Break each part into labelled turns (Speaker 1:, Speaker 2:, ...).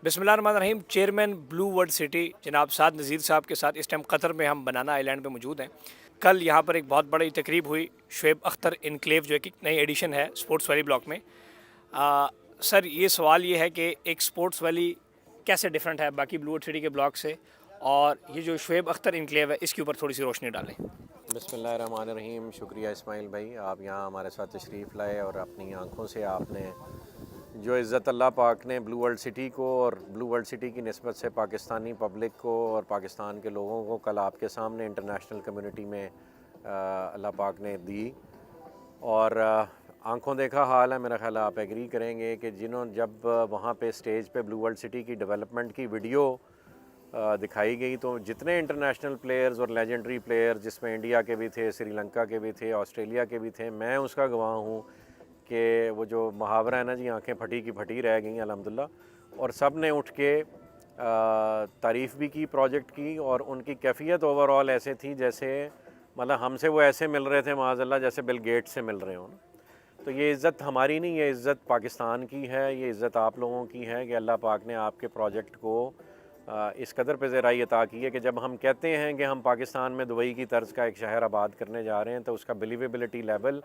Speaker 1: بسم اللہ الرحمن الرحیم. چیئرمین بلو ورلڈ سٹی جناب سعد نذیر صاحب کے ساتھ اس ٹائم قطر میں ہم بنانا آئی لینڈ پہ موجود ہیں. کل یہاں پر ایک بہت بڑی تقریب ہوئی شعیب اختر انکلیو جو ایک نئی ایڈیشن ہے اسپورٹس ویلی بلاک میں. سر یہ سوال یہ ہے کہ ایک اسپورٹس ویلی کیسے ڈفرینٹ ہے باقی بلو ورلڈ سٹی کے بلاک سے، اور یہ جو شعیب اختر انکلیو ہے اس کے اوپر تھوڑی سی روشنی ڈالیں.
Speaker 2: بسم اللہ الرحمن الرحیم. شکریہ اسماعیل بھائی، آپ یہاں ہمارے ساتھ تشریف لائے اور اپنی آنکھوں سے آپ نے جو عزت اللہ پاک نے بلو ورلڈ سٹی کو اور بلو ورلڈ سٹی کی نسبت سے پاکستانی پبلک کو اور پاکستان کے لوگوں کو کل آپ کے سامنے انٹرنیشنل کمیونٹی میں اللہ پاک نے دی، اور آنکھوں دیکھا حال ہے. میرا خیال ہے آپ ایگری کریں گے کہ جب وہاں پہ اسٹیج پہ بلو ورلڈ سٹی کی ڈیولپمنٹ کی ویڈیو دکھائی گئی تو جتنے انٹرنیشنل پلیئرز اور لیجنڈری پلیئر جس میں انڈیا کے بھی تھے، سری لنکا کے بھی تھے، آسٹریلیا کے بھی تھے، میں اس کا گواہ ہوں کہ وہ جو محاورہ ہے نا جی، آنکھیں پھٹی کی پھٹی رہ گئیں الحمدللہ. اور سب نے اٹھ کے تعریف بھی کی پروجیکٹ کی، اور ان کی کیفیت اوور آل ایسے تھی جیسے مطلب ہم سے وہ ایسے مل رہے تھے معاذ اللہ جیسے بل گیٹ سے مل رہے ہوں. تو یہ عزت ہماری نہیں، یہ عزت پاکستان کی ہے، یہ عزت آپ لوگوں کی ہے کہ اللہ پاک نے آپ کے پروجیکٹ کو اس قدر پہ زیرائی عطا کی ہے کہ جب ہم کہتے ہیں کہ ہم پاکستان میں دبئی کی طرز کا ایک شہر آباد کرنے جا رہے ہیں تو اس کا بلیویبلٹی لیول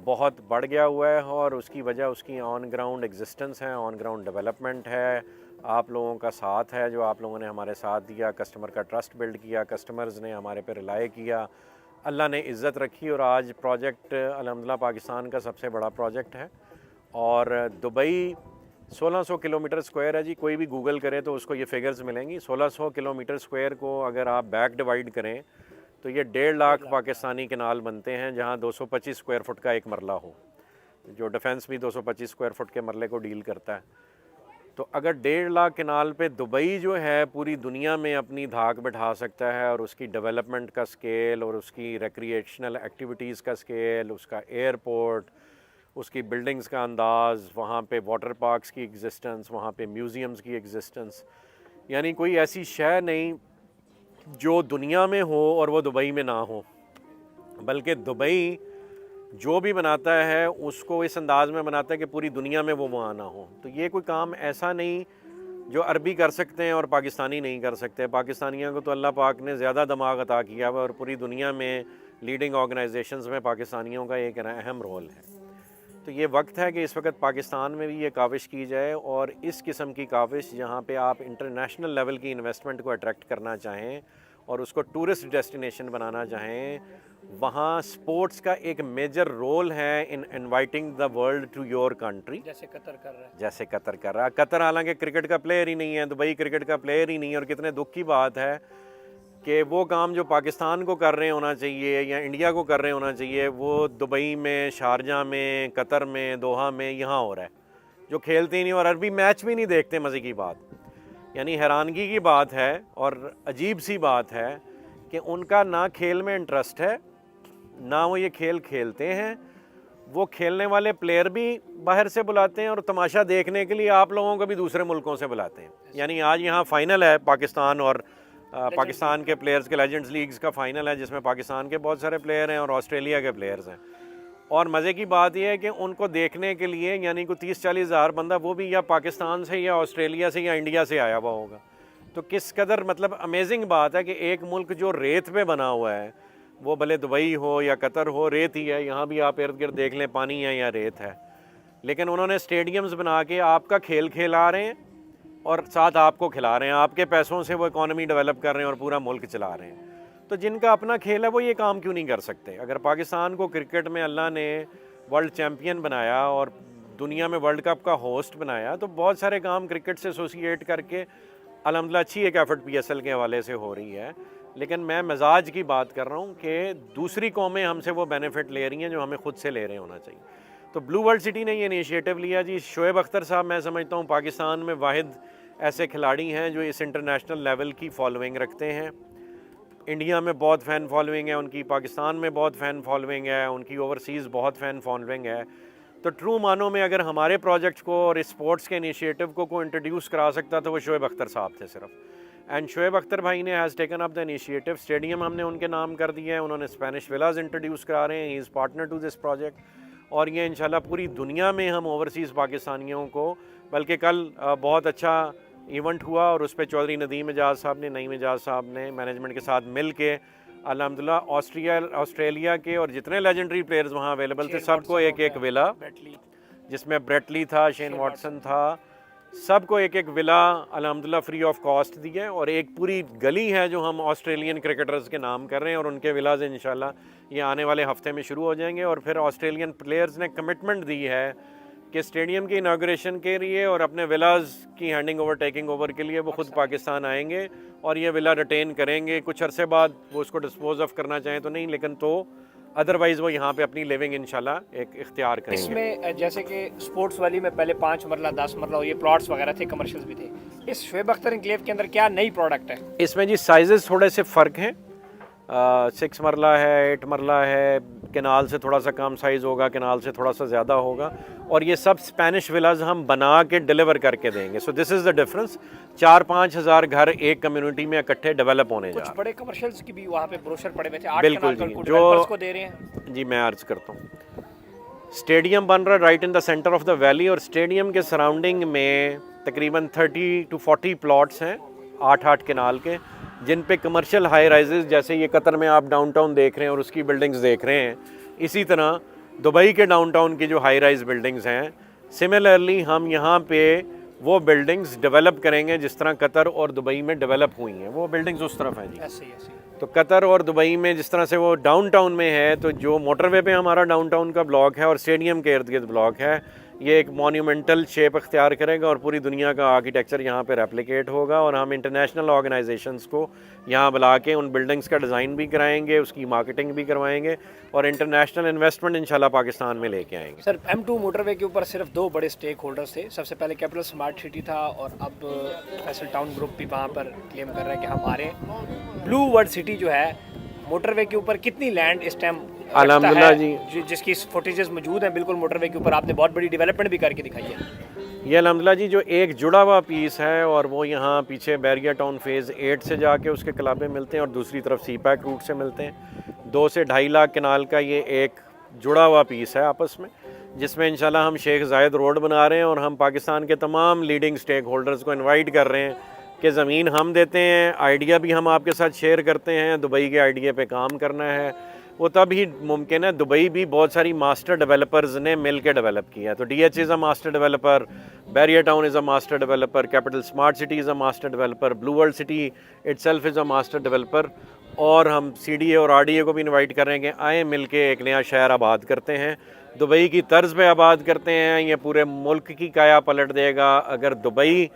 Speaker 2: بہت بڑھ گیا ہوا ہے، اور اس کی وجہ اس کی آن گراؤنڈ ایگزسٹنس ہے، آن گراؤنڈ ڈیولپمنٹ ہے، آپ لوگوں کا ساتھ ہے جو آپ لوگوں نے ہمارے ساتھ دیا، کسٹمر کا ٹرسٹ بلڈ کیا، کسٹمرز نے ہمارے پہ ریلائی کیا، اللہ نے عزت رکھی، اور آج پروجیکٹ الحمدللہ پاکستان کا سب سے بڑا پروجیکٹ ہے. اور دبئی 1600 کلومیٹر اسکوائر ہے جی، کوئی بھی گوگل کرے تو اس کو یہ فگرز ملیں گی. 1600 کلومیٹر اسکوائر کو اگر آپ بیک ڈیوائیڈ کریں تو یہ 1.5 لاکھ پاکستانی کنال بنتے ہیں، جہاں 225 اسکوائر فٹ کا ایک مرلہ ہو، جو ڈیفنس بھی 225 اسکوائر فٹ کے مرلے کو ڈیل کرتا ہے. تو اگر 1.5 لاکھ کنال پہ دبئی جو ہے پوری دنیا میں اپنی دھاک بٹھا سکتا ہے، اور اس کی ڈیولپمنٹ کا سکیل اور اس کی ریکریشنل ایکٹیویٹیز کا سکیل، اس کا ایئرپورٹ، اس کی بلڈنگز کا انداز، وہاں پہ واٹر پارکس کی ایگزسٹنس، وہاں پہ میوزیمز کی ایگزسٹنس، یعنی کوئی ایسی شے نہیں جو دنیا میں ہو اور وہ دبئی میں نہ ہو، بلکہ دبئی جو بھی بناتا ہے اس کو اس انداز میں بناتا ہے کہ پوری دنیا میں وہ وہاں نہ ہو. تو یہ کوئی کام ایسا نہیں جو عربی کر سکتے ہیں اور پاکستانی نہیں کر سکتے. پاکستانیوں کو تو اللہ پاک نے زیادہ دماغ عطا کیا ہوا، اور پوری دنیا میں لیڈنگ آرگنائزیشنز میں پاکستانیوں کا ایک اہم رول ہے. تو یہ وقت ہے کہ اس وقت پاکستان میں بھی یہ کاوش کی جائے، اور اس قسم کی کاوش جہاں پہ آپ انٹرنیشنل لیول کی انویسٹمنٹ کو اٹریکٹ کرنا چاہیں اور اس کو ٹورسٹ ڈیسٹینیشن بنانا چاہیں، وہاں سپورٹس کا ایک میجر رول ہے in inviting the world to your country,
Speaker 1: جیسے قطر کر رہا ہے.
Speaker 2: جیسے قطر کر رہا ہے. قطر حالانکہ کرکٹ کا پلیئر ہی نہیں ہے، دبئی کرکٹ کا پلیئر ہی نہیں ہے، اور کتنے دکھ کی بات ہے کہ وہ کام جو پاکستان کو کر رہے ہونا چاہیے یا انڈیا کو کر رہے ہونا چاہیے وہ دبئی میں، شارجہ میں، قطر میں، دوحہ میں یہاں ہو رہا ہے، جو کھیلتے ہی نہیں اور عربی میچ بھی نہیں دیکھتے. مزے کی بات، یعنی حیرانگی کی بات ہے اور عجیب سی بات ہے کہ ان کا نہ کھیل میں انٹرسٹ ہے، نہ وہ یہ کھیل کھیلتے ہیں. وہ کھیلنے والے پلیئر بھی باہر سے بلاتے ہیں اور تماشا دیکھنے کے لیے آپ لوگوں کو بھی دوسرے ملکوں سے بلاتے ہیں. یعنی آج یہاں فائنل ہے پاکستان اور پاکستان کے پلیئرز کے، لیجنڈز لیگز کا فائنل ہے جس میں پاکستان کے بہت سارے پلیئر ہیں اور آسٹریلیا کے پلیئرز ہیں. اور مزے کی بات یہ ہے کہ ان کو دیکھنے کے لیے یعنی کوئی 30-40 ہزار بندہ، وہ بھی یا پاکستان سے یا آسٹریلیا سے یا انڈیا سے آیا ہوا ہوگا. تو کس قدر مطلب امیزنگ بات ہے کہ ایک ملک جو ریت پہ بنا ہوا ہے، وہ بھلے دبئی ہو یا قطر ہو، ریت ہی ہے. یہاں بھی آپ ارد گرد دیکھ لیں پانی ہے یا ریت ہے، لیکن انہوں نے اسٹیڈیمز بنا کے آپ کا کھیل کھیلا رہے ہیں اور ساتھ آپ کو کھلا رہے ہیں. آپ کے پیسوں سے وہ اکانومی ڈیولپ کر رہے ہیں اور پورا ملک چلا رہے ہیں. تو جن کا اپنا کھیل ہے وہ یہ کام کیوں نہیں کر سکتے؟ اگر پاکستان کو کرکٹ میں اللہ نے ورلڈ چیمپئن بنایا اور دنیا میں ورلڈ کپ کا ہوسٹ بنایا، تو بہت سارے کام کرکٹ سے ایسوسیٹ کر کے الحمدللہ اچھی ایک ایفرٹ پی ایس ایل کے حوالے سے ہو رہی ہے. لیکن میں مزاج کی بات کر رہا ہوں کہ دوسری قومیں ہم سے وہ بینیفٹ لے رہی ہیں جو ہمیں خود سے لے رہے ہونا چاہیے. تو بلو ورلڈ سٹی نے یہ انیشیٹو لیا جی. شعیب اختر صاحب میں سمجھتا ہوں پاکستان میں واحد ایسے کھلاڑی ہیں جو اس انٹرنیشنل لیول کی فالوئنگ رکھتے ہیں. انڈیا میں بہت فین فالوئنگ ہے ان کی، پاکستان میں بہت فین فالوئنگ ہے ان کی، اوورسیز بہت فین فالوئنگ ہے. تو ٹرو معنوں میں اگر ہمارے پروجیکٹ کو اور اسپورٹس کے انیشیٹو کو انٹروڈیوس کرا سکتا تو وہ شعیب اختر صاحب تھے صرف. اینڈ شعیب اختر بھائی نے has taken up the initiative. Stadium ہم نے ان کے نام کر دیا ہے، انہوں نے اسپینش ولاز انٹروڈیوس کرا رہے ہیں. ہی از پارٹنر ٹو دس پروجیکٹ، اور یہ انشاءاللہ پوری دنیا میں ہم اوورسیز پاکستانیوں کو، بلکہ کل بہت اچھا ایونٹ ہوا اور اس پہ چودھری ندیم اعجاز صاحب نے, نعیم اعجاز صاحب نے مینجمنٹ کے ساتھ مل کے الحمدللہ آسٹریلیا کے اور جتنے لیجنڈری پلیئرز وہاں اویلیبل تھے سب کو ایک ایک ولا, جس میں بریٹلی تھا, شین واٹسن تھا, سب کو ایک ایک ولا الحمدللہ فری آف کاسٹ دی ہے. اور ایک پوری گلی ہے جو ہم آسٹریلین کرکٹرز کے نام کر رہے ہیں اور ان کے ولاز انشاءاللہ یہ آنے والے ہفتے میں شروع ہو جائیں گے. اور پھر آسٹریلین پلیئرز نے کمٹمنٹ دی ہے کہ اسٹیڈیم کی اناگوریشن کے لیے اور اپنے ولاز کی ہینڈنگ اوور ٹیکنگ اوور کے لیے وہ خود پاکستان آئیں گے اور یہ ولا ریٹین کریں گے. کچھ عرصے بعد وہ اس کو ڈسپوز آف کرنا چاہیں تو نہیں, لیکن تو ادروائز وہ یہاں پہ اپنی لیونگ انشاءاللہ ایک اختیار کریں گے.
Speaker 1: اس میں جیسے کہ سپورٹس والی میں پہلے 5 مرلہ 10 مرلہ یہ پلاٹس وغیرہ تھے, کمرشلز بھی تھے. اس شعیب اختر انکلیو کے اندر کیا نئی پروڈکٹ ہے؟
Speaker 2: اس میں جی سائزز تھوڑے سے فرق ہیں, 6 مرلہ ہے, 8 مرلہ ہے, کنال سے تھوڑا سا کم سائز ہوگا, کنال سے تھوڑا سا زیادہ ہوگا, اور یہ سب اسپینش ولاز ہم بنا کے ڈیلیور کر کے دیں گے. سو دس از دا ڈفرنس. 4-5 ہزار گھر ایک کمیونٹی میں اکٹھے ڈیولپ ہونے جا رہے ہیں.
Speaker 1: کچھ بڑے کمرشلز کی بھی وہاں پہ بروشر پڑے ہوئے تھے, 8
Speaker 2: بالکل
Speaker 1: کنال
Speaker 2: جی,
Speaker 1: کو
Speaker 2: جو
Speaker 1: ڈیولپرز کو دے رہے ہیں.
Speaker 2: جی میں عرض کرتا ہوں, اسٹیڈیم بن رہا ہے right in the centre of the valley, اور اسٹیڈیم کے سراؤنڈنگ میں تقریباً 30 to 40 پلاٹس ہیں 8 کنال کے, جن پہ کمرشل ہائی رائزز, جیسے یہ قطر میں آپ ڈاؤن ٹاؤن دیکھ رہے ہیں اور اس کی بلڈنگز دیکھ رہے ہیں, اسی طرح دبئی کے ڈاؤن ٹاؤن کی جو ہائی رائز بلڈنگز ہیں, سملرلی ہم یہاں پہ وہ بلڈنگز ڈیولپ کریں گے جس طرح قطر اور دبئی میں ڈیولپ ہوئی ہیں. وہ بلڈنگز اس طرف ہیں جی.
Speaker 1: ایسے ہی
Speaker 2: تو قطر اور دبئی میں جس طرح سے وہ ڈاؤن ٹاؤن میں ہے, تو جو موٹر وے پہ ہمارا ڈاؤن ٹاؤن کا بلاک ہے اور اسٹیڈیم کے ارد گرد بلاک ہے, یہ ایک مونیومنٹل شیپ اختیار کرے گا اور پوری دنیا کا آرکیٹیکچر یہاں پہ ریپلیکیٹ ہوگا. اور ہم انٹرنیشنل آرگنائزیشنس کو یہاں بلا کے ان بلڈنگز کا ڈیزائن بھی کرائیں گے, اس کی مارکیٹنگ بھی کروائیں گے, اور انٹرنیشنل انویسٹمنٹ انشاءاللہ پاکستان میں لے کے آئیں گے.
Speaker 1: سر, M2 موٹر وے کے اوپر صرف 2 بڑے اسٹیک ہولڈرز تھے. سب سے پہلے کیپٹل اسمارٹ سٹی تھا, اور اب فیصل ٹاؤن گروپ بھی وہاں پر کلیم کر رہا ہے کہ ہمارے بلو ورلڈ سٹی جو ہے موٹر وے کے اوپر کتنی لینڈ اس ٹائم
Speaker 2: الحمدللہ جی,
Speaker 1: جس کی فوٹیجز موجود ہیں بالکل موٹر وے کے اوپر, آپ نے بہت بڑی ڈیولپمنٹ بھی کر کے دکھائی ہے.
Speaker 2: یہ الحمدللہ جی جو ایک جڑا ہوا پیس ہے, اور وہ یہاں پیچھے بیریا ٹاؤن فیز 8 سے جا کے اس کے کلابے ملتے ہیں اور دوسری طرف سی پیک روٹ سے ملتے ہیں. 2 سے 2.5 لاکھ کنال کا یہ ایک جڑا ہوا پیس ہے آپس میں, جس میں انشاءاللہ ہم شیخ زاید روڈ بنا رہے ہیں, اور ہم پاکستان کے تمام لیڈنگ سٹیک ہولڈرز کو انوائٹ کر رہے ہیں کہ زمین ہم دیتے ہیں, آئیڈیا بھی ہم آپ کے ساتھ شیئر کرتے ہیں. دبئی کے آئیڈیا پہ کام کرنا ہے وہ تب ہی ممکن ہے. دبئی بھی بہت ساری ماسٹر ڈیولپرز نے مل کے ڈیولپ کیا ہے, تو D H is a master developer, Bahria town is a master developer, capital smart city is a master developer, blue world city itself is a master developer. اور ہم سی ڈی اے اور R D A کو بھی invite کر رہے ہیں کہ آئیں مل کے ایک نیا شہر آباد کرتے ہیں, دبئی کی طرز پہ آباد کرتے ہیں. یہ پورے ملک کی کایا پلٹ دے گا. اگر دبئی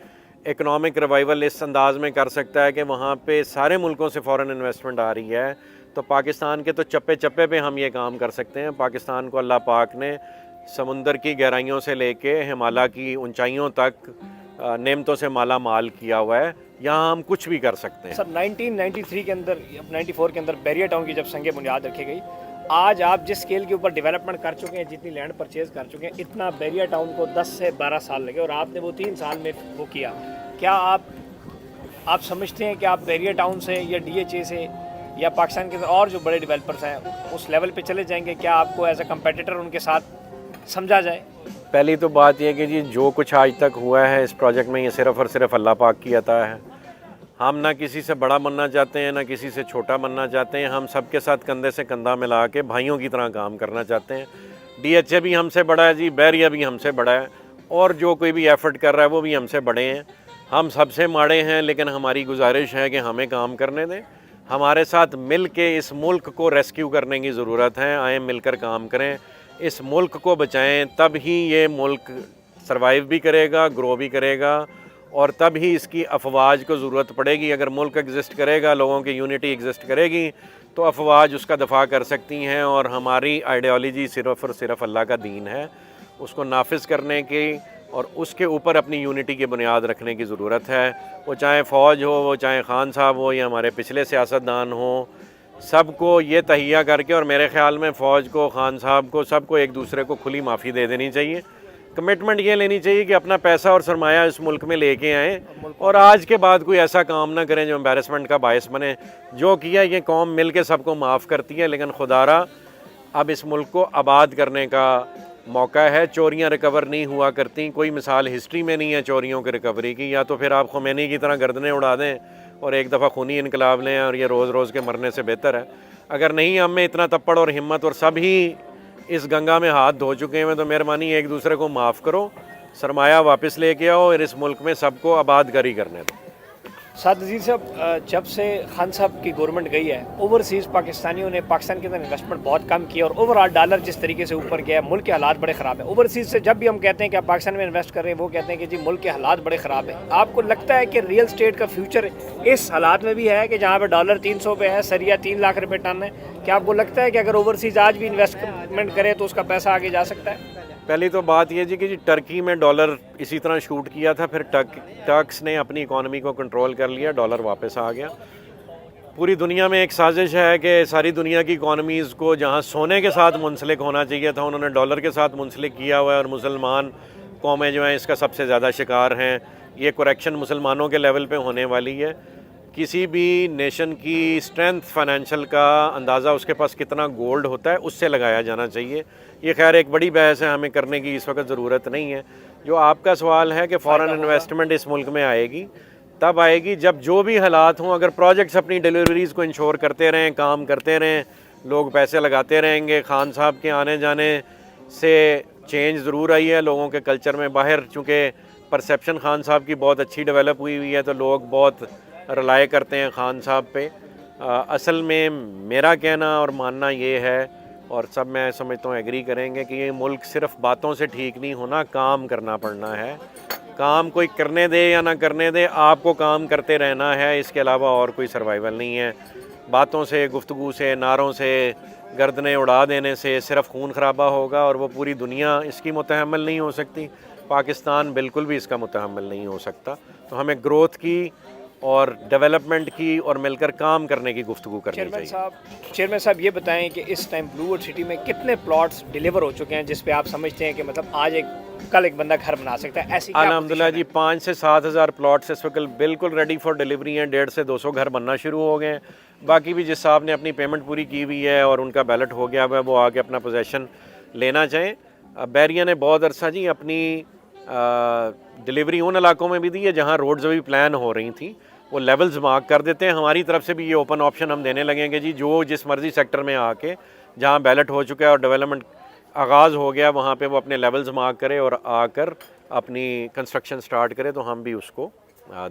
Speaker 2: اکنامک ریوائول اس انداز میں کر سکتا ہے کہ وہاں پہ سارے ملکوں سے فورن انویسٹمنٹ آ رہی ہے, تو پاکستان کے تو چپے چپے پہ ہم یہ کام کر سکتے ہیں. پاکستان کو اللہ پاک نے سمندر کی گہرائیوں سے لے کے ہمالیہ کی اونچائیوں تک نعمتوں سے مالا مال کیا ہوا ہے, یہاں ہم کچھ بھی کر سکتے ہیں.
Speaker 1: سر 1993 کے اندر 94 کے اندر بیریا ٹاؤن کی جب سنگ بنیاد رکھی گئی, آج آپ جس اسکیل کے اوپر ڈیولپمنٹ کر چکے ہیں, جتنی لینڈ پرچیز کر چکے ہیں, اتنا بیریا ٹاؤن کو 10 سے 12 سال لگے, اور آپ نے وہ 3 سال میں وہ کیا. کیا آپ سمجھتے ہیں کہ آپ بیریا ٹاؤن سے یا ڈی ایچ اے سے یا پاکستان کے اور جو بڑے ڈیولپرز ہیں اس لیول پہ چلے جائیں گے؟ کیا آپ کو ایز اے کمپیٹیٹر ان کے ساتھ سمجھا جائے؟
Speaker 2: پہلی تو بات یہ کہ جی جو کچھ آج تک ہوا ہے اس پروجیکٹ میں, یہ صرف اور صرف اللہ پاک کی عطا ہے. ہم نہ کسی سے بڑا بننا چاہتے ہیں, نہ کسی سے چھوٹا بننا چاہتے ہیں. ہم سب کے ساتھ کندھے سے کندھا ملا کے بھائیوں کی طرح کام کرنا چاہتے ہیں. ڈی ایچ اے بھی ہم سے بڑا ہے جی, بیریا بھی ہم سے بڑا ہے, اور جو کوئی بھی ایفرٹ کر رہا ہے وہ بھی ہم سے بڑے ہیں. ہم سب سے ماڑے ہیں, لیکن ہماری گزارش ہے کہ ہمیں کام کرنے دیں. ہمارے ساتھ مل کے اس ملک کو ریسکیو کرنے کی ضرورت ہے. آئیں مل کر کام کریں, اس ملک کو بچائیں, تب ہی یہ ملک سروائیو بھی کرے گا, گرو بھی کرے گا, اور تب ہی اس کی افواج کو ضرورت پڑے گی. اگر ملک ایگزسٹ کرے گا, لوگوں کی یونٹی ایگزسٹ کرے گی, تو افواج اس کا دفاع کر سکتی ہیں. اور ہماری آئیڈیالوجی صرف اور صرف اللہ کا دین ہے, اس کو نافذ کرنے کی اور اس کے اوپر اپنی یونٹی کی بنیاد رکھنے کی ضرورت ہے. وہ چاہے فوج ہو, وہ چاہے خان صاحب ہو, یا ہمارے پچھلے سیاستدان ہوں, سب کو یہ تہیہ کر کے, اور میرے خیال میں فوج کو, خان صاحب کو, سب کو ایک دوسرے کو کھلی معافی دے دینی چاہیے. کمٹمنٹ یہ لینی چاہیے کہ اپنا پیسہ اور سرمایہ اس ملک میں لے کے آئیں, اور آج کے بعد کوئی ایسا کام نہ کریں جو امبیرسمنٹ کا باعث بنے. جو کیا یہ قوم مل کے سب کو معاف کرتی ہے, لیکن خدا را اب اس ملک کو آباد کرنے کا موقع ہے, چوریاں ریکور نہیں ہوا کرتی, کوئی مثال ہسٹری میں نہیں ہے چوریوں کی ریکوری کی. یا تو پھر آپ خمینی کی طرح گردنیں اڑا دیں اور ایک دفعہ خونی انقلاب لیں اور یہ روز روز کے مرنے سے بہتر ہے. اگر نہیں ہم میں اتنا تپڑ اور ہمت اور سب ہی اس گنگا میں ہاتھ دھو چکے ہیں تو مہربانی ایک دوسرے کو معاف کرو, سرمایہ واپس لے کے آؤ اور اس ملک میں سب کو آباد گری کرنے دو.
Speaker 1: سعد نذیر صاحب, جب سے خان صاحب کی گورنمنٹ گئی ہے, اوورسیز پاکستانیوں نے پاکستان کے اندر انویسٹمنٹ بہت کم کیا اور اوور آل ڈالر جس طریقے سے اوپر گیا ہے, ملک کے حالات بڑے خراب ہیں. اوورسیز سے جب بھی ہم کہتے ہیں کہ آپ پاکستان میں انویسٹ کر رہے ہیں, وہ کہتے ہیں کہ جی ملک کے حالات بڑے خراب ہیں. آپ کو لگتا ہے کہ ریئل اسٹیٹ کا فیوچر اس حالات میں بھی ہے کہ جہاں پہ ڈالر 300 پہ ہے, سریا 3 لاکھ روپے ٹن ہے؟ کیا آپ کو لگتا ہے کہ اگر اوورسیز آج بھی انویسٹمنٹ کرے تو اس کا پیسہ آگے جا سکتا ہے؟
Speaker 2: پہلی تو بات یہ جی کہ ٹرکی میں ڈالر اسی طرح شوٹ کیا تھا, پھر ٹرکس نے اپنی اکانومی کو کنٹرول کر لیا, ڈالر واپس آ گیا. پوری دنیا میں ایک سازش ہے کہ ساری دنیا کی اکانومیز کو جہاں سونے کے ساتھ منسلک ہونا چاہیے تھا انہوں نے ڈالر کے ساتھ منسلک کیا ہوا ہے, اور مسلمان قومیں جو ہیں اس کا سب سے زیادہ شکار ہیں. یہ کریکشن مسلمانوں کے لیول پہ ہونے والی ہے. کسی بھی نیشن کی اسٹرینتھ فائنینشیل کا اندازہ اس کے پاس کتنا گولڈ ہوتا ہے اس سے لگایا جانا چاہیے. یہ خیر ایک بڑی بحث ہے, ہمیں کرنے کی اس وقت ضرورت نہیں ہے. جو آپ کا سوال ہے کہ فارن انویسٹمنٹ اس ملک میں آئے گی, تب آئے گی جب جو بھی حالات ہوں. اگر پروجیکٹس اپنی ڈیلیوریز کو انشور کرتے رہیں, کام کرتے رہیں, لوگ پیسے لگاتے رہیں گے. خان صاحب کے آنے جانے سے چینج ضرور آئی ہے لوگوں کے کلچر میں. باہر چونکہ پرسیپشن خان صاحب کی بہت اچھی ڈیولپ ہوئی ہے تو لوگ بہت رلائے کرتے ہیں خان صاحب پہ. اصل میں میرا کہنا اور ماننا یہ ہے, اور سب میں سمجھتا ہوں ایگری کریں گے, کہ یہ ملک صرف باتوں سے ٹھیک نہیں ہونا, کام کرنا پڑنا ہے. کام کوئی کرنے دے یا نہ کرنے دے, آپ کو کام کرتے رہنا ہے. اس کے علاوہ اور کوئی سروائیول نہیں ہے. باتوں سے, گفتگو سے, نعروں سے, گردنیں اڑا دینے سے صرف خون خرابہ ہوگا, اور وہ پوری دنیا اس کی متحمل نہیں ہو سکتی. پاکستان بالکل بھی اس کا متحمل نہیں ہو سکتا. تو ہمیں گروتھ کی اور ڈیولپمنٹ کی اور مل کر کام کرنے کی گفتگو کرنی چاہیے.
Speaker 1: چیئرمین صاحب یہ بتائیں کہ اس ٹائم بلو ورلڈ سٹی میں کتنے پلاٹس ڈیلیور ہو چکے ہیں جس پہ آپ سمجھتے ہیں کہ مطلب آج کل ایک بندہ گھر بنا سکتا ہے؟ ایسی
Speaker 2: الحمدللہ جی 5 سے 7 ہزار پلاٹس اس وقت بالکل ریڈی فار ڈیلیوری ہیں. 150 سے 200 گھر بننا شروع ہو گئے ہیں. باقی بھی جس صاحب نے اپنی پیمنٹ پوری کی ہوئی ہے اور ان کا بیلٹ ہو گیا ہوا ہے, وہ آ کے اپنا پوزیشن لینا چاہیں. بحریہ نے بہت عرصہ جی اپنی ڈیلیوری ان علاقوں میں بھی دی ہے جہاں روڈز بھی پلان ہو رہی تھیں, وہ لیولز مارک کر دیتے ہیں. ہماری طرف سے بھی یہ اوپن آپشن ہم دینے لگیں گے جی, جو جس مرضی سیکٹر میں آ کے جہاں بیلٹ ہو چکا ہے اور ڈیولپمنٹ آغاز ہو گیا وہاں پہ وہ اپنے لیولز مارک کرے اور آ کر اپنی کنسٹرکشن سٹارٹ کرے, تو ہم بھی اس کو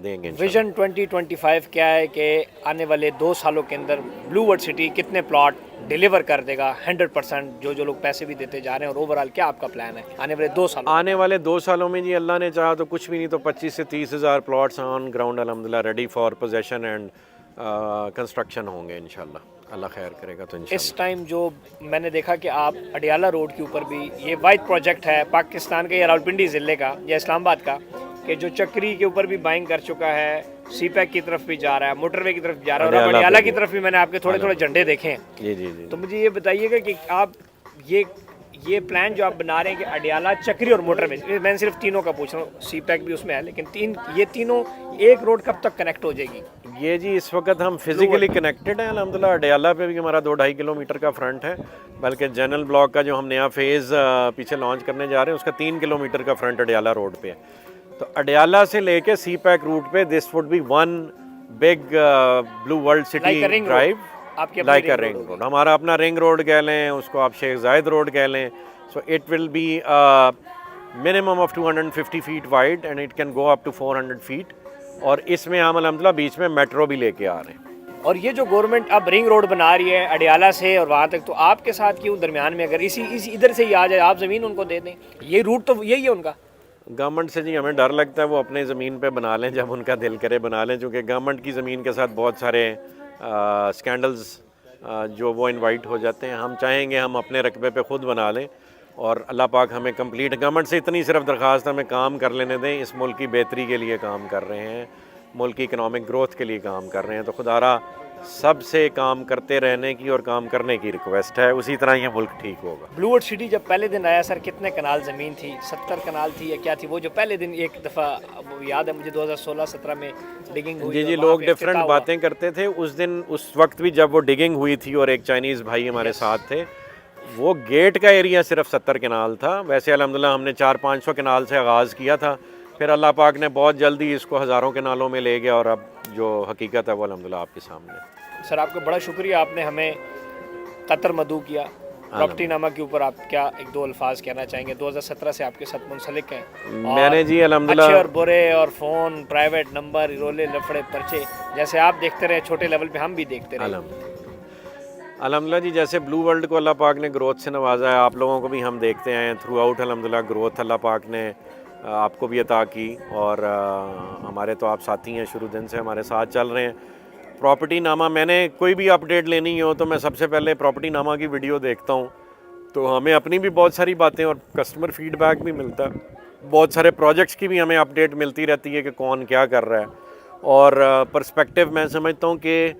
Speaker 2: دیں گے.
Speaker 1: ویژن 2025 کیا ہے کہ آنے والے 2 سالوں کے اندر بلو ورلڈ سٹی کتنے پلاٹ ڈیلیور کر دے گا 100%, جو لوگ پیسے بھی دیتے جا رہے ہیں, اور اوور آل کیا آپ کا پلان ہے آنے والے 2 سالوں؟
Speaker 2: آنے والے 2 سالوں میں جی اللہ نے چاہا تو کچھ بھی نہیں تو 25 سے 30 ہزار پلاٹس آن گراؤنڈ الحمدللہ ready for position and construction ہوں گے انشاءاللہ. اللہ خیر کرے گا تو انشاءاللہ.
Speaker 1: اس ٹائم جو میں نے دیکھا کہ آپ اڈیالہ روڈ کے اوپر بھی یہ واحد پروجیکٹ ہے پاکستان کے یا راولپنڈی ضلع کا یا اسلام آباد کا کہ جو چکری کے اوپر بھی بائنگ کر چکا ہے, سی پیک کی طرف بھی جا رہا ہے, موٹر وے کی طرف جا رہا ہے, اور اڈیالہ کی طرف بھی میں نے آپ کے تھوڑے جھنڈے دیکھے ہیں.
Speaker 2: جی جی جی.
Speaker 1: تو مجھے یہ بتائیے گا کہ آپ یہ پلان جو آپ بنا رہے ہیں کہ اڈیالہ, چکری اور موٹر وے, میں صرف تینوں کا پوچھ رہا ہوں, سی پیک بھی اس میں ہے, لیکن یہ تینوں ایک روڈ کب تک کنیکٹ ہو جائے گی؟
Speaker 2: یہ جی اس وقت ہم فزیکلی کنیکٹڈ ہیں الحمدللہ. اڈیالہ پہ بھی ہمارا 2-2.5 کلومیٹر کا فرنٹ ہے, بلکہ جنرل بلاک کا جو ہم نیا فیز پیچھے لانچ کرنے جا رہے ہیں اس کا 3 کلومیٹر کا فرنٹ اڈیالہ روڈ پہ ہے. تو اڈیالہ سے لے کے سی پیک روٹ پہ this would be one big blue world city drive, like a ring road. ہمارا اپنا رنگ روڈ کہہ لیں, اس کو آپ شیخ زائد روڈ کہہ لیں. So it will be minimum of 250 feet wide and it can go up to 400 feet. اور اس میں ہم الحمدللہ بیچ میں میٹرو بھی لے کے آ رہے ہیں.
Speaker 1: اور یہ جو گورنمنٹ اب رنگ روڈ بنا رہی ہے اڈیالہ سے اور وہاں تک, تو آپ کے ساتھ کیوں درمیان میں اگر اسی ادھر سے ہی آ جائے, آپ زمین ان کو دے دیں, یہ روٹ تو یہی ہے ان کا.
Speaker 2: گورنمنٹ سے جی ہمیں ڈر لگتا ہے وہ اپنے زمین پہ بنا لیں جب ان کا دل کرے بنا لیں, چونکہ گورنمنٹ کی زمین کے ساتھ بہت سارے اسکینڈلز جو وہ انوائٹ ہو جاتے ہیں. ہم چاہیں گے ہم اپنے رقبے پہ خود بنا لیں, اور اللہ پاک ہمیں کمپلیٹ, گورنمنٹ سے اتنی صرف درخواست ہمیں کام کر لینے دیں. اس ملک کی بہتری کے لیے کام کر رہے ہیں, ملک کی اکنامک گروتھ کے لیے کام کر رہے ہیں. تو خدا را سب سے کام کرتے رہنے کی اور کام کرنے کی ریکویسٹ ہے, اسی طرح یہ ملک ٹھیک ہوگا.
Speaker 1: بلو ورلڈ سٹی جب پہلے دن آیا سر کتنے کنال زمین تھی؟ 70 کنال تھی یا کیا تھی؟ وہ جو پہلے دن ایک دفعہ وہ یاد ہے مجھے 2016-17 میں ڈگنگ ہوئی.
Speaker 2: جی لوگ ڈفرینٹ باتیں کرتے تھے اس دن, اس وقت بھی جب وہ ڈگنگ ہوئی تھی اور ایک چائنیز بھائی ہمارے ساتھ تھے, وہ گیٹ کا ایریا صرف 70 کنال تھا. ویسے الحمدللہ ہم نے 400-500 کنال سے آغاز کیا تھا, پھر اللہ پاک نے بہت جلدی اس کو ہزاروں کنالوں میں لے گیا, اور اب جو حقیقت ہے وہ الحمدللہ آپ کے سامنے.
Speaker 1: سر آپ کا بڑا شکریہ, آپ نے ہمیں قطر مدعو کیا. پراپرٹی نامہ کے اوپر آپ کیا ایک دو الفاظ کہنا چاہیں گے؟ 2017 سے آپ کے ساتھ منسلک ہیں.
Speaker 2: میں نے جی الحمدللہ
Speaker 1: اچھے اور برے اور فون, پرائیویٹ نمبر, رولے لفڑے پرچے, جیسے آپ دیکھتے رہے چھوٹے لیول پہ ہم بھی دیکھتے رہے.
Speaker 2: الحمدللہ جی, جیسے بلو ورلڈ کو اللہ پاک نے گروتھ سے نوازا ہے, آپ لوگوں کو بھی ہم دیکھتے ہیں تھرو آؤٹ. الحمدللہ گروتھ اللہ پاک نے آپ کو بھی عطا کی, اور ہمارے تو آپ ساتھی ہیں, شروع دن سے ہمارے ساتھ چل رہے ہیں. پراپرٹی نامہ, میں نے کوئی بھی اپڈیٹ لینی ہو تو میں سب سے پہلے پراپرٹی نامہ کی ویڈیو دیکھتا ہوں, تو ہمیں اپنی بھی بہت ساری باتیں اور کسٹمر فیڈ بیک بھی ملتا ہے. بہت سارے پروجیکٹس کی بھی ہمیں اپڈیٹ ملتی رہتی ہے کہ کون کیا کر رہا ہے. اور پرسپیکٹیو میں سمجھتا ہوں کہ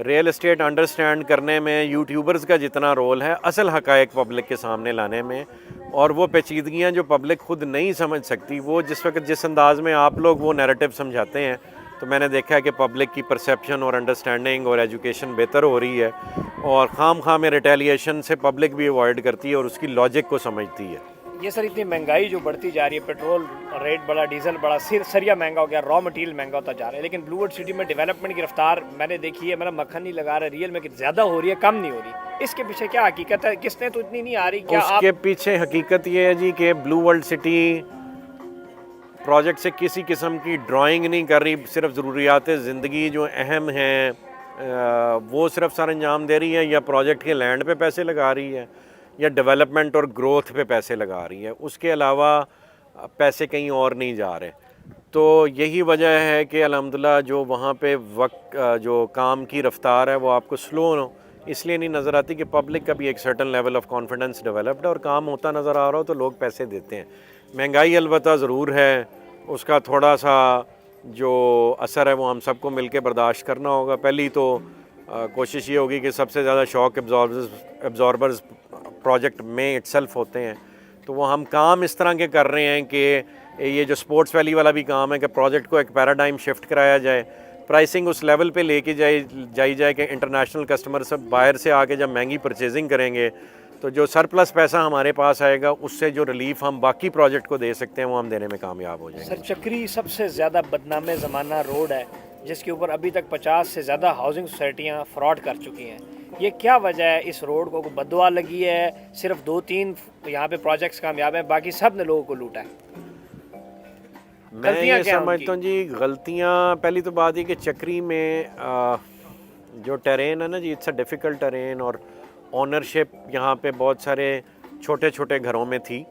Speaker 2: ریئل اسٹیٹ انڈرسٹینڈ کرنے میں یوٹیوبرز کا جتنا رول ہے اصل حقائق پبلک کے سامنے لانے میں, اور وہ پیچیدگیاں جو پبلک خود نہیں سمجھ سکتی, وہ جس وقت جس انداز میں آپ لوگ وہ نیریٹو سمجھاتے ہیں, تو میں نے دیکھا ہے کہ پبلک کی پرسیپشن اور انڈرسٹینڈنگ اور ایجوکیشن بہتر ہو رہی ہے, اور خام خواہ میں ریٹیلیشن سے پبلک بھی اوائڈ کرتی ہے اور اس کی لاجک کو سمجھتی ہے.
Speaker 1: یہ سر اتنی مہنگائی جو بڑھتی جا رہی ہے, پیٹرول ریٹ بڑا, ڈیزل بڑا, سریا مہنگا ہو گیا, را مٹیریل مہنگا ہوتا جا رہا ہے, لیکن بلو ورلڈ سٹی میں ڈیولپمنٹ کی رفتار میں نے دیکھی ہے, میرا مکھن نہیں لگا رہا, ریئل میں زیادہ ہو رہی ہے, کم نہیں ہو رہی. اس کے پیچھے کیا حقیقت ہے؟ کس نے تو اتنی نہیں آ رہی, کیا
Speaker 2: اس کے پیچھے حقیقت یہ ہے جی کہ بلو ورلڈ سٹی پروجیکٹ سے کسی قسم کی ڈرائنگ نہیں کر رہی, صرف ضروریات زندگی جو اہم ہیں وہ صرف سر انجام دے رہی ہے, یا پروجیکٹ کے لینڈ پہ پیسے لگا رہی ہے, یا ڈیولپمنٹ اور گروتھ پہ پیسے لگا رہی ہے. اس کے علاوہ پیسے کہیں اور نہیں جا رہے. تو یہی وجہ ہے کہ الحمدللہ جو وہاں پہ وقت جو کام کی رفتار ہے وہ آپ کو سلو اس لیے نہیں نظر آتی کہ پبلک کا بھی ایک certain level of confidence developed ہے, اور کام ہوتا نظر آ رہا ہو تو لوگ پیسے دیتے ہیں. مہنگائی البتہ ضرور ہے, اس کا تھوڑا سا جو اثر ہے وہ ہم سب کو مل کے برداشت کرنا ہوگا. پہلی تو کوشش یہ ہوگی کہ سب سے زیادہ شاک ایبزاربرز پروجیکٹ میں اٹ سیلف ہوتے ہیں, تو وہ ہم کام اس طرح کے کر رہے ہیں کہ یہ جو سپورٹس ویلی والا بھی کام ہے کہ پروجیکٹ کو ایک پیراڈائم شفٹ کرایا جائے, پرائسنگ اس لیول پہ لے کے جائی جائے کہ انٹرنیشنل کسٹمر سب باہر سے آ کے جب مہنگی پرچیزنگ کریں گے تو جو سرپلس پیسہ ہمارے پاس آئے گا اس سے جو ریلیف ہم باقی پروجیکٹ کو دے سکتے ہیں وہ ہم دینے میں کامیاب ہو جائیں گے.
Speaker 1: سر چکری سب سے زیادہ بدنام زمانہ روڈ ہے, جس کے اوپر ابھی تک 50 سے زیادہ ہاؤسنگ سوسائٹیاں فراڈ کر چکی ہیں. یہ کیا وجہ ہے؟ اس روڈ کو بددعا لگی ہے, صرف 2-3 یہاں پہ پروجیکٹس کامیاب ہیں, باقی سب نے لوگوں کو لوٹا ہے؟
Speaker 2: میں یہ سمجھتا ہوں جی غلطیاں, پہلی تو بات یہ کہ چکری میں جو ٹرین ہے نا جی, اٹس اے ڈیفیکلٹ ٹرین, اور اونرشپ یہاں پہ بہت سارے چھوٹے چھوٹے گھروں میں تھی,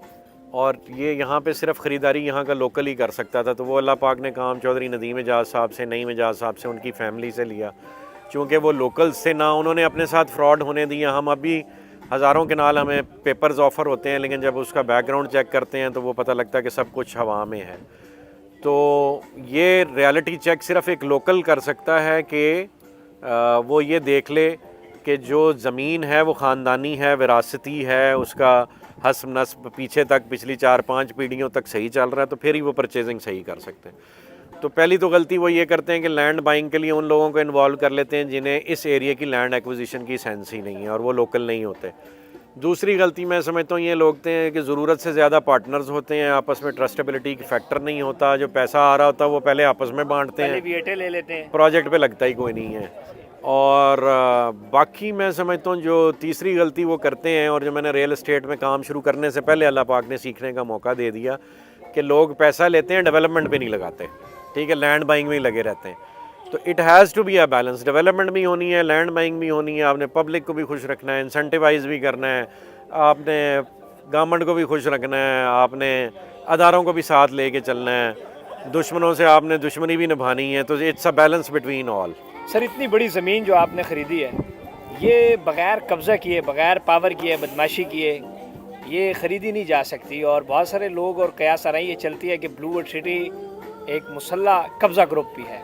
Speaker 2: اور یہ یہاں پہ صرف خریداری یہاں کا لوکل ہی کر سکتا تھا. تو وہ اللہ پاک نے کام چودھری ندیم اعجاز صاحب سے, نعیم اعجاز صاحب سے, ان کی فیملی سے لیا, چونکہ وہ لوکلز سے نہ انہوں نے اپنے ساتھ فراڈ ہونے دیا. ہم ابھی ہزاروں کنال ہمیں پیپرز آفر ہوتے ہیں, لیکن جب اس کا بیک گراؤنڈ چیک کرتے ہیں تو وہ پتہ لگتا ہے کہ سب کچھ ہوا میں ہے. تو یہ ریالٹی چیک صرف ایک لوکل کر سکتا ہے کہ وہ یہ دیکھ لے کہ جو زمین ہے وہ خاندانی ہے, وراثتی ہے, اس کا حسب نسب پیچھے تک پچھلی 4-5 پیڑھیوں تک صحیح چل رہا ہے, تو پھر ہی وہ پرچیزنگ صحیح کر سکتے ہیں. تو پہلی تو غلطی وہ یہ کرتے ہیں کہ لینڈ بائنگ کے لیے ان لوگوں کو انوالو کر لیتے ہیں جنہیں اس ایریا کی لینڈ ایکوزیشن کی سینس ہی نہیں ہے, اور وہ لوکل نہیں ہوتے. دوسری غلطی میں سمجھتا ہوں یہ لوگ ہیں کہ ضرورت سے زیادہ پارٹنرز ہوتے ہیں, آپس میں ٹرسٹیبلٹی کی فیکٹر نہیں ہوتا, جو پیسہ آ رہا ہوتا ہے وہ پہلے آپس میں بانٹتے ہیں,
Speaker 1: ویٹے لے لیتے ہیں,
Speaker 2: پروجیکٹ پہ لگتا ہی کوئی نہیں ہے. اور باقی میں سمجھتا ہوں جو تیسری غلطی وہ کرتے ہیں, اور جو میں نے ریئل اسٹیٹ میں کام شروع کرنے سے پہلے اللہ پاک نے سیکھنے کا موقع دے دیا, کہ لوگ پیسہ لیتے ہیں ڈیولپمنٹ پہ نہیں لگاتے, ٹھیک ہے, لینڈ بائنگ میں ہی لگے رہتے ہیں. تو it has to be a balance, development بھی ہونی ہے, لینڈ بائنگ بھی ہونی ہے, آپ نے پبلک کو بھی خوش رکھنا ہے, انسینٹیوائز بھی کرنا ہے, آپ نے گورنمنٹ کو بھی خوش رکھنا ہے, آپ نے اداروں کو بھی ساتھ لے کے چلنا ہے, دشمنوں سے آپ نے دشمنی بھی نبھانی ہے. تو it's a balance between all.
Speaker 1: Sir اتنی بڑی زمین جو آپ نے خریدی ہے, یہ بغیر قبضہ کیے, بغیر پاور کیے, بدماشی کیے یہ خریدی نہیں جا سکتی, اور بہت سارے لوگ اور قیاس آرائی یہ چلتی ہے کہ بلو ورلڈ سٹی ایک مسلح قبضہ گروپ بھی ہے.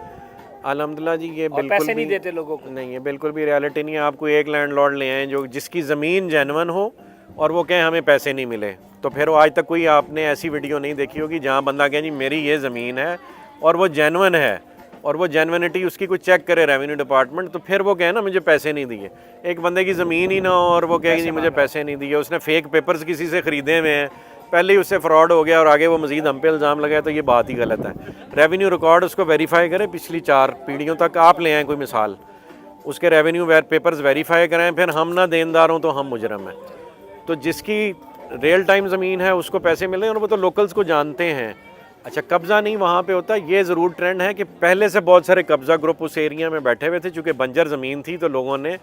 Speaker 2: الحمدللہ جی یہ بالکل
Speaker 1: پیسے نہیں دیتے لوگوں کو,
Speaker 2: نہیں ہے, بالکل بھی ریالٹی نہیں ہے. آپ کو ایک لینڈ لارڈ لے آئیں جو جس کی زمین جینون ہو اور وہ کہیں ہمیں پیسے نہیں ملے, تو پھر وہ آج تک کوئی آپ نے ایسی ویڈیو نہیں دیکھی ہوگی جہاں بندہ کہے جی میری یہ زمین ہے اور وہ جینون ہے, اور وہ جینوینٹی اس کی کوئی چیک کرے ریونیو ڈپارٹمنٹ, تو پھر وہ کہے نا مجھے پیسے نہیں دیے. ایک بندے کی زمین ہی نہ ہو اور وہ کہے کہ مجھے پیسے نہیں دیے, اس نے فیک پیپرز کسی سے خریدے ہوئے ہیں, پہلے ہی اس سے فراڈ ہو گیا اور آگے وہ مزید ہم پہ الزام لگایا, تو یہ بات ہی غلط ہے. ریونیو ریکارڈ اس کو ویریفائی کرے, پچھلی 4 پیڑھیوں تک آپ لے آئیں کوئی مثال, اس کے ریونیو پیپرز ویریفائی کریں, پھر ہم نہ دیندار ہوں تو ہم مجرم ہیں. تو جس کی ریئل ٹائم زمین ہے اس کو پیسے ملیں, اور وہ تو لوکلز کو جانتے ہیں. اچھا قبضہ نہیں وہاں پہ ہوتا, یہ ضرور ٹرینڈ ہے کہ پہلے سے بہت سارے قبضہ گروپ اس ایریا میں بیٹھے ہوئے تھے, چونکہ بنجر زمین تھی تو لوگوں نے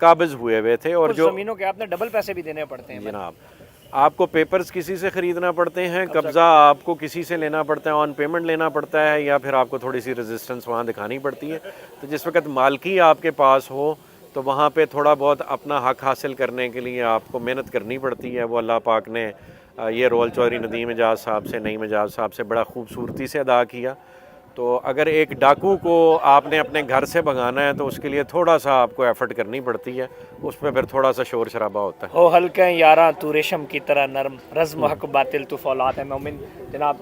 Speaker 2: قابض ہوئے ہوئے تھے. اور جو
Speaker 1: زمینوں کے آپ نے ڈبل پیسے بھی دینے پڑتے ہیں
Speaker 2: جناب, آپ کو پیپرز کسی سے خریدنا پڑتے ہیں, قبضہ آپ کو کسی سے لینا پڑتا ہے, آن پیمنٹ لینا پڑتا ہے, یا پھر آپ کو تھوڑی سی ریزسٹنس وہاں دکھانی پڑتی ہے. تو جس وقت مالکی آپ کے پاس ہو تو وہاں پہ تھوڑا بہت اپنا حق حاصل کرنے کے لیے آپ کو محنت کرنی پڑتی ہے. وہ اللہ پاک نے یہ رول چودھری ندیم اعجاز صاحب سے, نعیم اعجاز صاحب سے بڑا خوبصورتی سے ادا کیا. تو اگر ایک ڈاکو کو آپ نے اپنے گھر سے بھگانا ہے تو اس کے لیے تھوڑا سا آپ کو ایفرٹ کرنی پڑتی ہے, اس میں پھر تھوڑا سا شور شرابہ ہوتا ہے.
Speaker 1: ہو ہلکے یاراں تو ریشم کی طرح نرم, رزم و حق باطل تو فولاد ہے. مومن جناب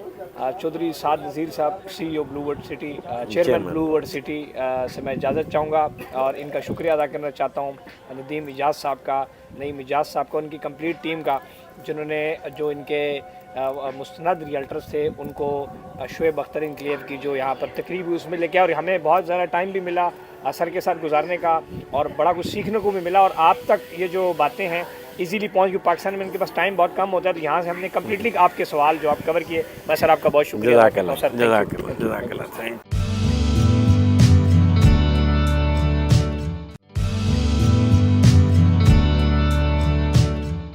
Speaker 1: Chaudhry Saad Nazir Sahab C O Blue world City, chairman Blue world City سے میں اجازت چاہوں گا اور ان کا شکریہ ادا کرنا چاہتا ہوں ندیم اعجاز صاحب کا, نعیم اعجاز صاحب کا, ان کی کمپلیٹ ٹیم کا, جنہوں نے جو ان کے مستند ریئلٹرز تھے ان کو شعیب اختر انکلیو کی جو یہاں پر تقریب ہوئی اس میں لے کے, اور ہمیں بہت زیادہ ٹائم بھی ملا سر کے ساتھ گزارنے کا, اور بڑا کچھ سیکھنے کو بھی ملا. اور آپ تک یہ جو باتیں ہیں ایزیلی پہنچ گئی. پاکستان میں ان کے پاس ٹائم بہت کم ہوتا ہے, تو یہاں سے ہم نے کمپلیٹلی آپ کے سوال جو آپ کور کیے, میں سر آپ کا بہت شکریہ.
Speaker 2: جزاک اللہ, جزاک اللہ, جزاک اللہ.